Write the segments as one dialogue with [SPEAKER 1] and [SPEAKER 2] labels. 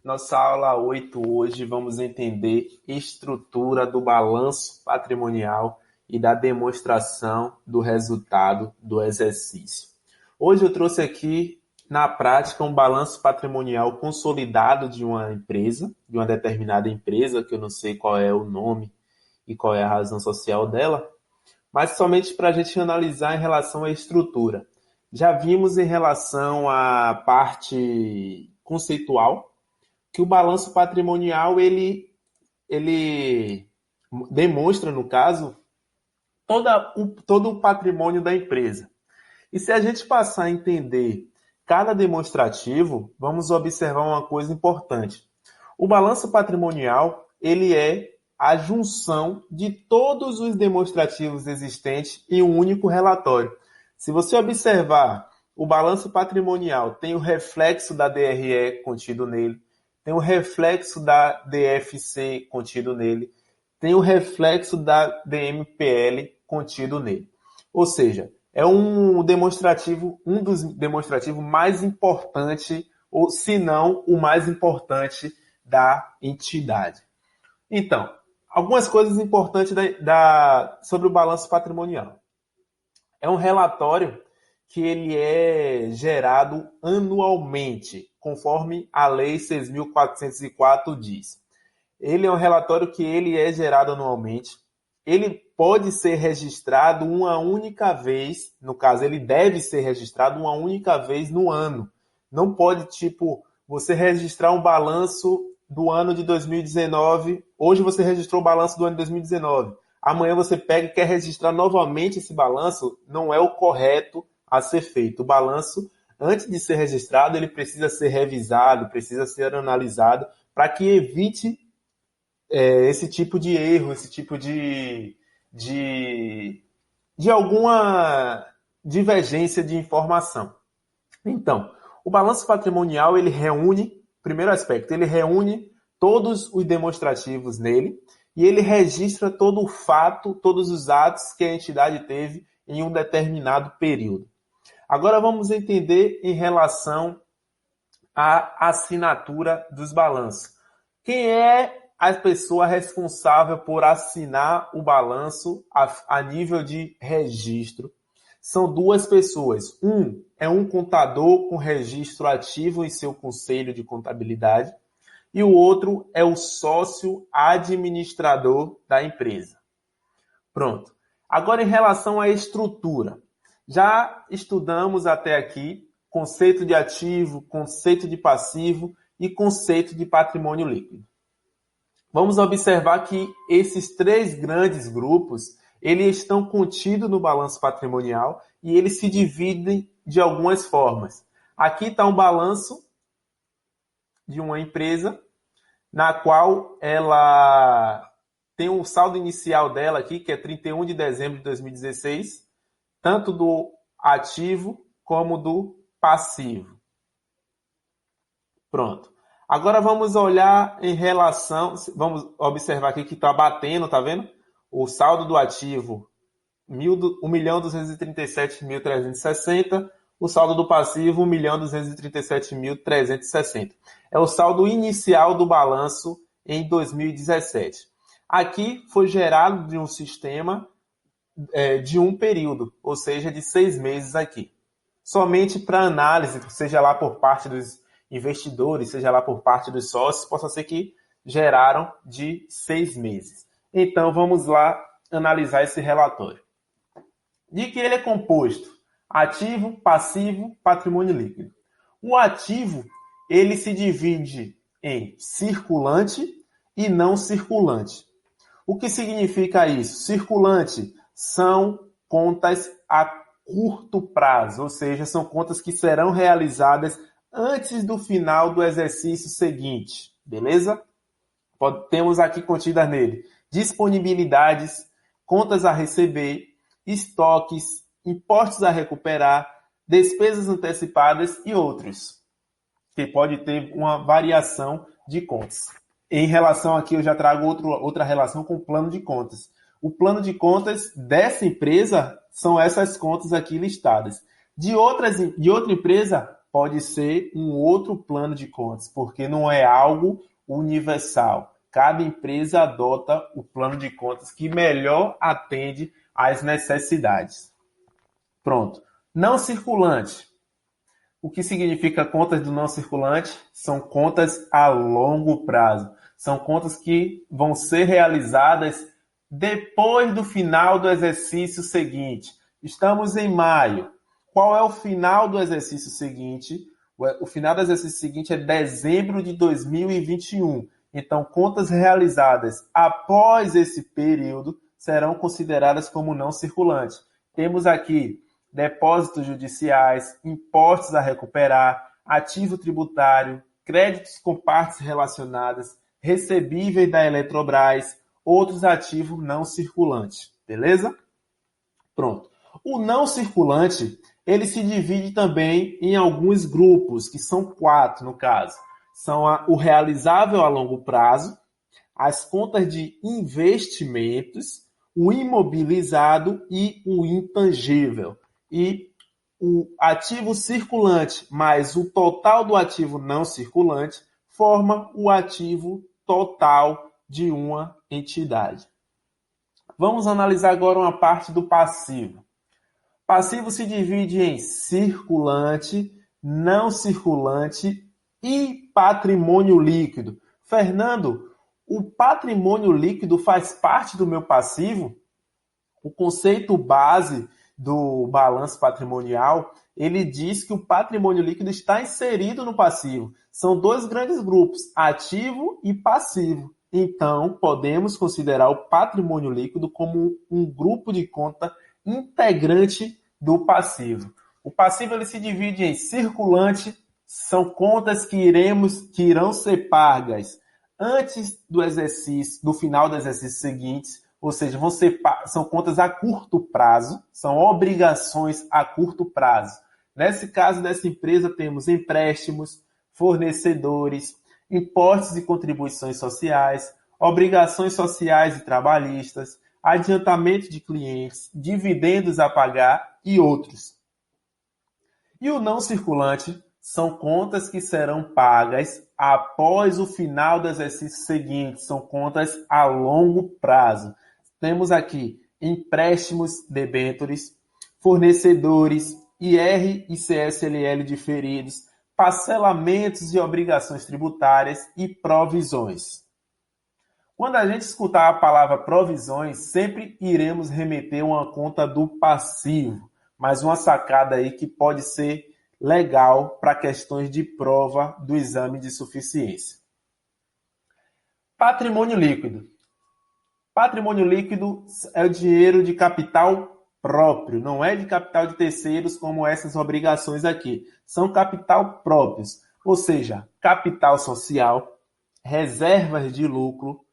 [SPEAKER 1] Nossa aula 8 hoje vamos entender estrutura do balanço patrimonial e da demonstração do resultado do exercício. Hoje eu trouxe aqui, na prática, um balanço patrimonial consolidado de uma empresa, de uma determinada empresa, que eu não sei qual é o nome e qual é a razão social dela, mas somente para a gente analisar em relação à estrutura. Já vimos em relação à parte conceitual, que o balanço patrimonial ele demonstra, no caso, todo o patrimônio da empresa. E se a gente passar a entender cada demonstrativo, vamos observar uma coisa importante. O balanço patrimonial ele é a junção de todos os demonstrativos existentes em um único relatório. Se você observar, o balanço patrimonial tem o reflexo da DRE contido nele, tem o reflexo da DFC contido nele, tem o reflexo da DMPL contido nele. Ou seja, é um dos demonstrativos mais importantes, ou se não o mais importante da entidade. Então, algumas coisas importantes sobre o balanço patrimonial. É um relatório que ele é gerado anualmente, conforme a Lei 6.404 diz. Ele é um relatório que ele é gerado anualmente. Ele pode ser registrado uma única vez, no caso, ele deve ser registrado uma única vez no ano. Não pode, você registrar um balanço do ano de 2019, hoje você registrou o balanço do ano de 2019, amanhã você pega e quer registrar novamente esse balanço, não é o correto a ser feito. O balanço, antes de ser registrado, ele precisa ser revisado, precisa ser analisado, para que evite esse tipo de erro, esse tipo de alguma divergência de informação. Então, o balanço patrimonial, ele reúne, primeiro aspecto, ele reúne todos os demonstrativos nele e ele registra todo o fato, todos os atos que a entidade teve em um determinado período. Agora vamos entender em relação à assinatura dos balanços. Quem é a pessoa responsável por assinar o balanço a nível de registro? São duas pessoas. Um é um contador com registro ativo em seu conselho de contabilidade e o outro é o sócio administrador da empresa. Pronto. Agora, em relação à estrutura. Já estudamos até aqui conceito de ativo, conceito de passivo e conceito de patrimônio líquido. Vamos observar que esses três grandes grupos, eles estão contidos no balanço patrimonial e eles se dividem de algumas formas. Aqui está um balanço de uma empresa, na qual ela tem um saldo inicial dela aqui, que é 31 de dezembro de 2016, tanto do ativo como do passivo. Pronto. Agora vamos olhar em relação, vamos observar aqui que está batendo, tá vendo? O saldo do ativo, 1.237.360, o saldo do passivo, 1.237.360. É o saldo inicial do balanço em 2017. Aqui foi gerado de um sistema de um período, ou seja, de 6 meses aqui. Somente para análise, seja lá por parte dos investidores, seja lá por parte dos sócios, possa ser que geraram de 6 meses. Então, vamos lá analisar esse relatório. De que ele é composto? Ativo, passivo, patrimônio líquido. O ativo, ele se divide em circulante e não circulante. O que significa isso? Circulante são contas a curto prazo, ou seja, são contas que serão realizadas antes do final do exercício seguinte, beleza? Temos aqui contidas nele disponibilidades, contas a receber, estoques, impostos a recuperar, despesas antecipadas e outros, que pode ter uma variação de contas. Em relação aqui, eu já trago outra relação com o plano de contas. O plano de contas dessa empresa são essas contas aqui listadas. De outra empresa, pode ser um outro plano de contas, porque não é algo universal. Cada empresa adota o plano de contas que melhor atende às necessidades. Pronto. Não circulante. O que significa contas do não circulante? São contas a longo prazo. São contas que vão ser realizadas depois do final do exercício seguinte. Estamos em maio. Qual é o final do exercício seguinte? O final do exercício seguinte é dezembro de 2021. Então, contas realizadas após esse período serão consideradas como não circulante. Temos aqui depósitos judiciais, impostos a recuperar, ativo tributário, créditos com partes relacionadas, recebíveis da Eletrobras, outros ativos não circulantes. Beleza? Pronto. O não circulante, ele se divide também em alguns grupos, que são 4 no caso. São o realizável a longo prazo, as contas de investimentos, o imobilizado e o intangível. E o ativo circulante mais o total do ativo não circulante forma o ativo total de uma entidade. Vamos analisar agora uma parte do passivo. Passivo se divide em circulante, não circulante e patrimônio líquido. Fernando, o patrimônio líquido faz parte do meu passivo? O conceito base do balanço patrimonial, ele diz que o patrimônio líquido está inserido no passivo. São 2 grandes grupos, ativo e passivo. Então, podemos considerar o patrimônio líquido como um grupo de conta integrante do passivo. O passivo ele se divide em circulante, são contas que irão ser pagas antes do final do exercício seguinte, ou seja, são contas a curto prazo, são obrigações a curto prazo. Nesse caso dessa empresa, temos empréstimos, fornecedores, impostos e contribuições sociais, obrigações sociais e trabalhistas, adiantamento de clientes, dividendos a pagar e outros. E o não circulante são contas que serão pagas após o final do exercício seguinte, são contas a longo prazo. Temos aqui empréstimos debêntures, fornecedores, IR e CSLL diferidos, parcelamentos e obrigações tributárias e provisões. Quando a gente escutar a palavra provisões, sempre iremos remeter a uma conta do passivo, mas uma sacada aí que pode ser legal para questões de prova do exame de suficiência. Patrimônio líquido. Patrimônio líquido é o dinheiro de capital próprio, não é de capital de terceiros como essas obrigações aqui. São capital próprios, ou seja, capital social, reservas de lucro.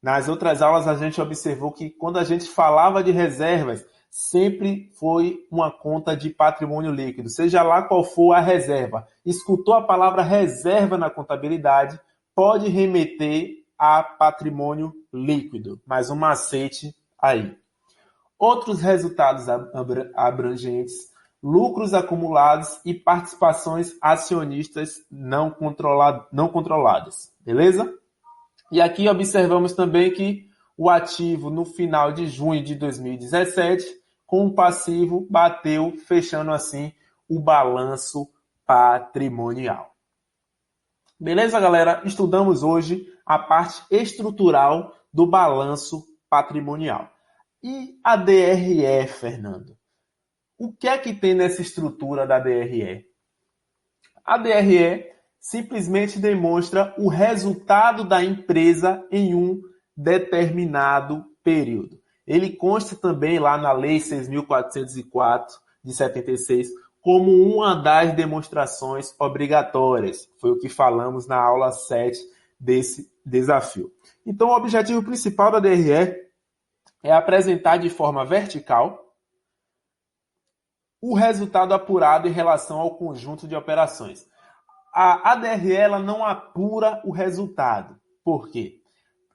[SPEAKER 1] Nas outras aulas a gente observou que quando a gente falava de reservas, sempre foi uma conta de patrimônio líquido, seja lá qual for a reserva. Escutou a palavra reserva na contabilidade, pode remeter a patrimônio líquido. Mais um macete aí. Outros resultados abrangentes, lucros acumulados e participações acionistas não controladas. Beleza? E aqui observamos também que o ativo no final de junho de 2017, com o passivo, bateu, fechando assim o balanço patrimonial. Beleza, galera? Estudamos hoje a parte estrutural do balanço patrimonial. E a DRE, Fernando? O que é que tem nessa estrutura da DRE? A DRE simplesmente demonstra o resultado da empresa em um determinado período. Ele consta também lá na Lei 6.404 de 76 como uma das demonstrações obrigatórias. Foi o que falamos na aula 7 desse desafio. Então, o objetivo principal da DRE é apresentar de forma vertical o resultado apurado em relação ao conjunto de operações. A DRE ela não apura o resultado. Por quê?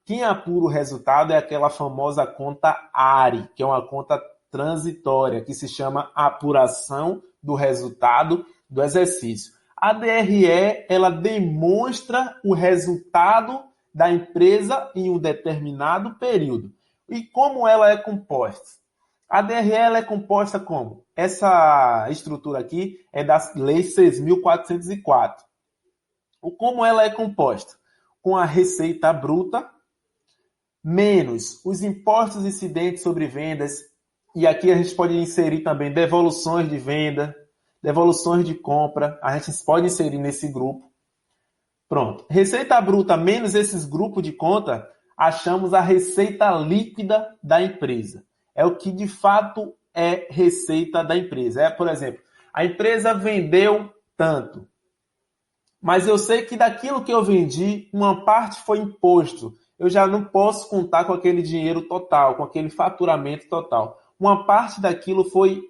[SPEAKER 1] Quem apura o resultado é aquela famosa conta ARE, que é uma conta transitória, que se chama apuração do resultado do exercício. A DRE, ela demonstra o resultado da empresa em um determinado período. E como ela é composta? A DRE ela é composta como? Essa estrutura aqui é da Lei 6.404. Como ela é composta? Com a receita bruta, menos os impostos incidentes sobre vendas, e aqui a gente pode inserir também devoluções de venda, devoluções de compra, a gente pode inserir nesse grupo. Pronto. Receita bruta menos esses grupos de conta, achamos a receita líquida da empresa. É o que de fato é receita da empresa. Por exemplo, a empresa vendeu tanto, mas eu sei que daquilo que eu vendi, uma parte foi imposto. Eu já não posso contar com aquele dinheiro total, com aquele faturamento total. Uma parte daquilo foi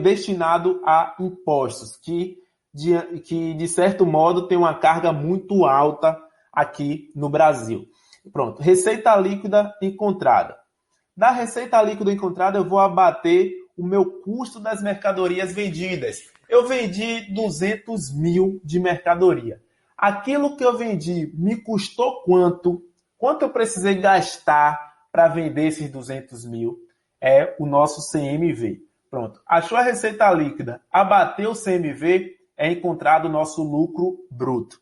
[SPEAKER 1] destinado a impostos, que de certo modo tem uma carga muito alta aqui no Brasil. Pronto, receita líquida encontrada. Da receita líquida encontrada, eu vou abater o meu custo das mercadorias vendidas. Eu vendi 200 mil de mercadoria. Aquilo que eu vendi me custou quanto? Quanto eu precisei gastar para vender esses 200 mil? É o nosso CMV. Pronto. Achou a receita líquida, abateu o CMV, é encontrado o nosso lucro bruto.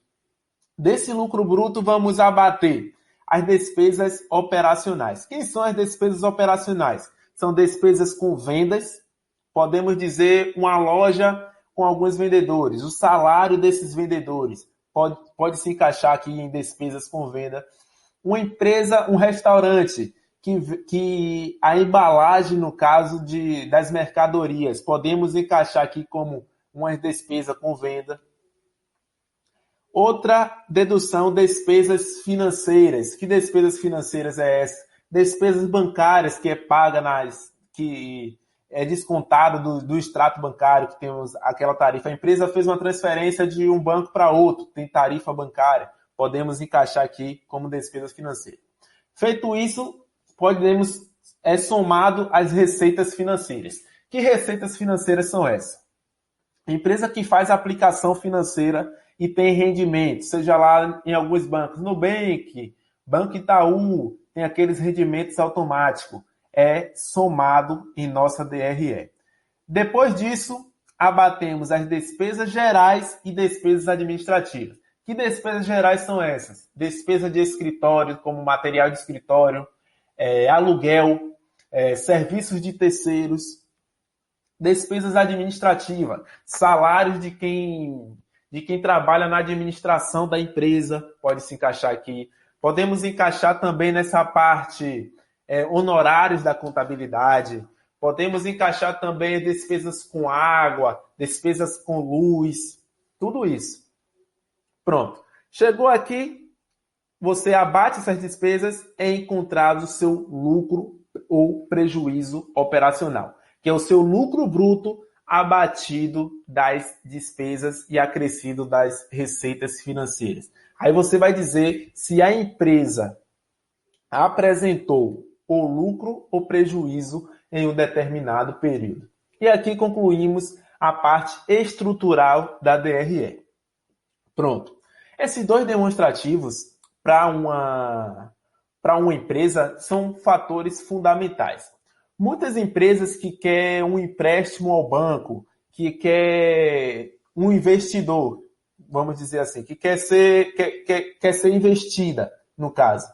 [SPEAKER 1] Desse lucro bruto, vamos abater as despesas operacionais. Quem são as despesas operacionais? São despesas com vendas, podemos dizer uma loja com alguns vendedores, o salário desses vendedores pode se encaixar aqui em despesas com venda. Uma empresa, um restaurante, que a embalagem, no caso das mercadorias, podemos encaixar aqui como uma despesa com venda. Outra dedução, despesas financeiras. Que despesas financeiras é essa? Despesas bancárias, que é paga que é descontado do extrato bancário, que temos aquela tarifa. A empresa fez uma transferência de um banco para outro, tem tarifa bancária. Podemos encaixar aqui como despesas financeiras. Feito isso, somado as receitas financeiras. Que receitas financeiras são essas? A empresa que faz aplicação financeira e tem rendimento, seja lá em alguns bancos, Nubank, Banco Itaú, tem aqueles rendimentos automáticos, é somado em nossa DRE. Depois disso, abatemos as despesas gerais e despesas administrativas. Que despesas gerais são essas? Despesa de escritório, como material de escritório, aluguel, serviços de terceiros, despesas administrativas, salários de quem trabalha na administração da empresa, pode se encaixar aqui. Podemos encaixar também nessa parte honorários da contabilidade. Podemos encaixar também despesas com água, despesas com luz, tudo isso. Pronto. Chegou aqui, você abate essas despesas, é encontrado o seu lucro ou prejuízo operacional, que é o seu lucro bruto abatido das despesas e acrescido das receitas financeiras. Aí você vai dizer se a empresa apresentou o lucro ou prejuízo em um determinado período. E aqui concluímos a parte estrutural da DRE. Pronto. Esses dois demonstrativos para uma empresa são fatores fundamentais. Muitas empresas que querem um empréstimo ao banco, que quer um investidor, vamos dizer assim, que quer ser investida, no caso.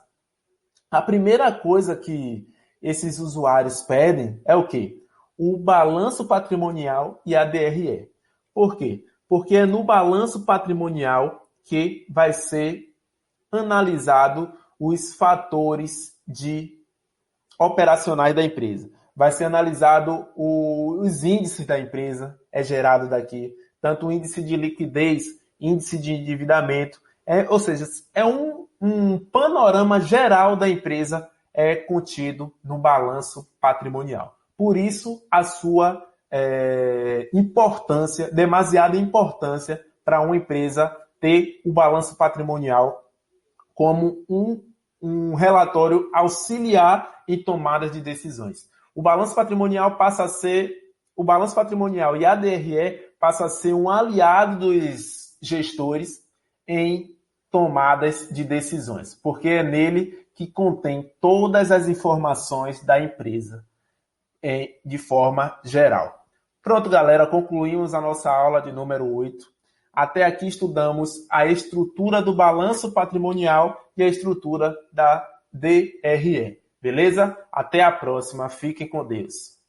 [SPEAKER 1] A primeira coisa que esses usuários pedem é o quê? O balanço patrimonial e a DRE. Por quê? Porque é no balanço patrimonial que vai ser analisado os fatores operacionais da empresa. Vai ser analisado os índices da empresa, é gerado daqui, tanto o índice de liquidez, índice de endividamento, ou seja, é um panorama geral da empresa contido no balanço patrimonial. Por isso, a sua importância, demasiada importância para uma empresa ter o balanço patrimonial como um relatório auxiliar em tomadas de decisões. O balanço patrimonial e a DRE passa a ser um aliado dos gestores em tomadas de decisões, porque é nele que contém todas as informações da empresa de forma geral. Pronto, galera, concluímos a nossa aula de número 8. Até aqui estudamos a estrutura do balanço patrimonial e a estrutura da DRE. Beleza? Até a próxima. Fiquem com Deus.